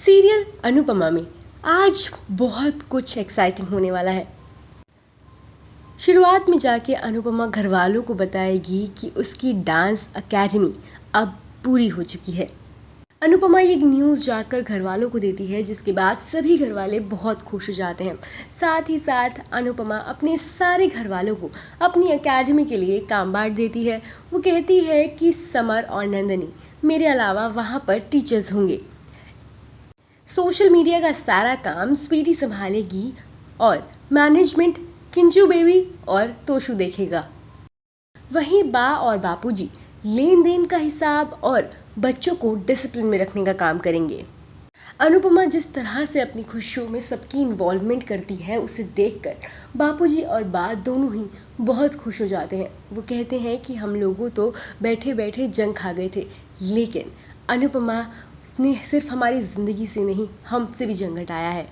Serial Anupama में आज बहुत कुछ एक्साइटिंग होने वाला है। शुरुआत में जाके अनुपमा घर वालों को बताएगी कि उसकी डांस एकेडमी अब पूरी हो चुकी है। अनुपमा ये न्यूज़ जाकर घर वालों को देती है, जिसके बाद सभी घर वाले बहुत खुश हो जाते हैं। साथ ही साथ अनुपमा अपने सारे घर वालों को अपनी एकेडमी के लिए काम बांट देती है। वो कहती है कि समर और नंदनी मेरे अलावा वहाँ पर टीचर्स होंगे। सोशल मीडिया का सारा काम स्वीटी संभालेगी और मैनेजमेंट किंजू बेबी और तोशु देखेगा। वहीं बा और बापूजी लेन देन का हिसाब और बच्चों को डिसिप्लिन में रखने का काम करेंगे। अनुपमा जिस तरह से अपनी खुशियों में सबकी इन्वॉल्वमेंट करती है, उसे देखकर बापूजी और बा दोनों ही बहुत खुश हो जाते हैं। वो कहते हैं कि हम लोगों तो बैठे बैठे जंग खा गए थे, लेकिन अनुपमा ने सिर्फ हमारी जिंदगी से नहीं, हमसे भी जंग घटाया है।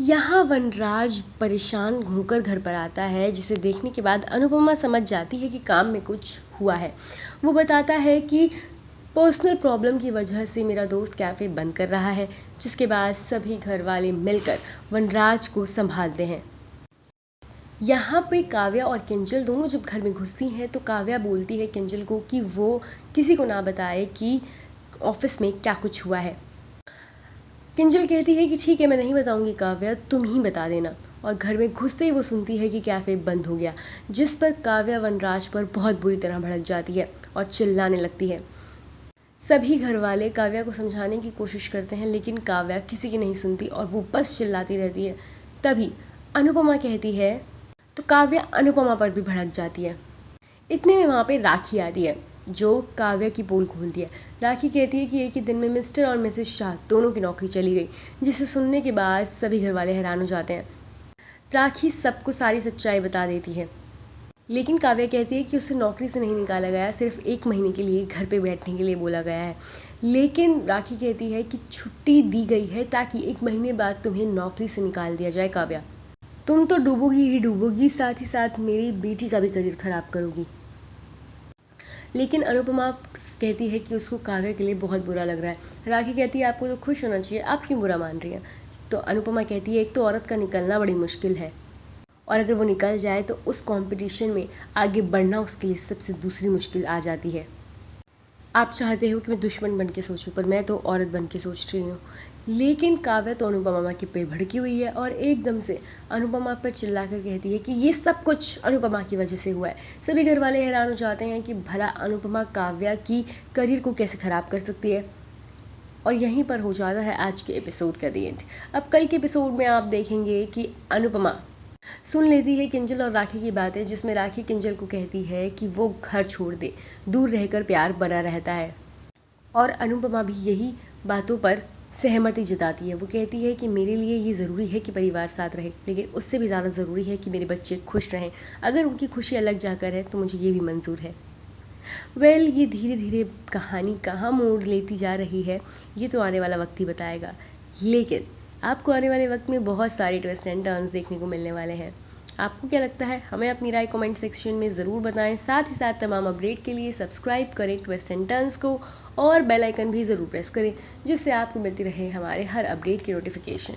यहाँ वनराज परेशान होकर घर पर आता है, जिसे देखने के बाद अनुपमा समझ जाती है कि काम में कुछ हुआ है। वो बताता है कि पर्सनल प्रॉब्लम की वजह से मेरा दोस्त कैफ़े बंद कर रहा है, जिसके बाद सभी घर वाले मिलकर वनराज को संभालते हैं। यहाँ पे काव्या और किंजल दोनों जब घर में घुसती हैं तो काव्या बोलती है किंजल को कि वो किसी को ना बताए कि ऑफिस में क्या कुछ हुआ है। किंजल कहती है कि ठीक है, मैं नहीं बताऊंगी काव्या, तुम ही बता देना। और घर में घुसते ही वो सुनती है कि कैफ़े बंद हो गया, जिस पर काव्या वनराज पर बहुत बुरी तरह भड़क जाती है और चिल्लाने लगती है। सभी घर वाले काव्या को समझाने की कोशिश करते हैं, लेकिन काव्या किसी की नहीं सुनती और वो बस चिल्लाती रहती है। तभी अनुपमा कहती है तो काव्या अनुपमा पर भी भड़क जाती है। इतने में वहाँ पे राखी आती है, जो काव्या की पोल खोलती है। राखी कहती है कि एक ही दिन में मिस्टर और मिसेस शाह दोनों की नौकरी चली गई, जिसे सुनने के बाद सभी घर वाले हैरान हो जाते हैं। राखी सबको सारी सच्चाई बता देती है, लेकिन काव्या कहती है कि उसे नौकरी से नहीं निकाला गया, सिर्फ 1 महीने के लिए घर पे बैठने के लिए बोला गया है। लेकिन राखी कहती है कि छुट्टी दी गई है ताकि 1 महीने बाद तुम्हें नौकरी से निकाल दिया जाए। काव्या, तुम तो डूबोगी ही डूबोगी, साथ ही साथ मेरी बेटी का भी करियर खराब करोगी। लेकिन अनुपमा कहती है कि उसको काव्या के लिए बहुत बुरा लग रहा है। राखी कहती है आपको तो खुश होना चाहिए, आप क्यों बुरा मान रही हैं। तो अनुपमा कहती है एक तो औरत का निकलना बड़ी मुश्किल है, और अगर वो निकल जाए तो उस कंपटीशन में आगे बढ़ना उसके लिए सबसे दूसरी मुश्किल आ जाती है। आप चाहते हो कि मैं दुश्मन बन के सोचूं, पर मैं तो औरत बन के सोच रही हूँ। लेकिन काव्या तो अनुपमा के पे भड़की हुई है और एकदम से अनुपमा पर चिल्लाकर कहती है कि ये सब कुछ अनुपमा की वजह से हुआ है। सभी घर वाले हैरान हो जाते हैं कि भला अनुपमा काव्या की करियर को कैसे खराब कर सकती है। और यहीं पर हो जाता है आज के एपिसोड का दी एंड। अब कल के एपिसोड में आप देखेंगे कि अनुपमा सुन लेती है किंजल और राखी की बातें, जिसमें राखी किंजल को कहती है कि वो घर छोड़ दे, दूर रहकर प्यार बना रहता है। और अनुपमा भी यही बातों पर सहमति जताती है। वो कहती है कि मेरे लिए ये ज़रूरी है कि परिवार साथ रहे, लेकिन उससे भी ज़्यादा ज़रूरी है कि मेरे बच्चे खुश रहें। अगर उनकी खुशी अलग जाकर है तो मुझे ये भी मंजूर है। ये धीरे धीरे कहानी कहाँ मोड़ लेती जा रही है, ये तो आने वाला वक्त ही बताएगा। लेकिन आपको आने वाले वक्त में बहुत सारे ट्विस्ट एंड टर्न्स देखने को मिलने वाले हैं। आपको क्या लगता है, हमें अपनी राय कमेंट सेक्शन में ज़रूर बताएं। साथ ही साथ तमाम अपडेट के लिए सब्सक्राइब करें ट्विस्ट एंड टर्न्स को, और बेल आइकन भी ज़रूर प्रेस करें, जिससे आपको मिलती रहे हमारे हर अपडेट की नोटिफिकेशन।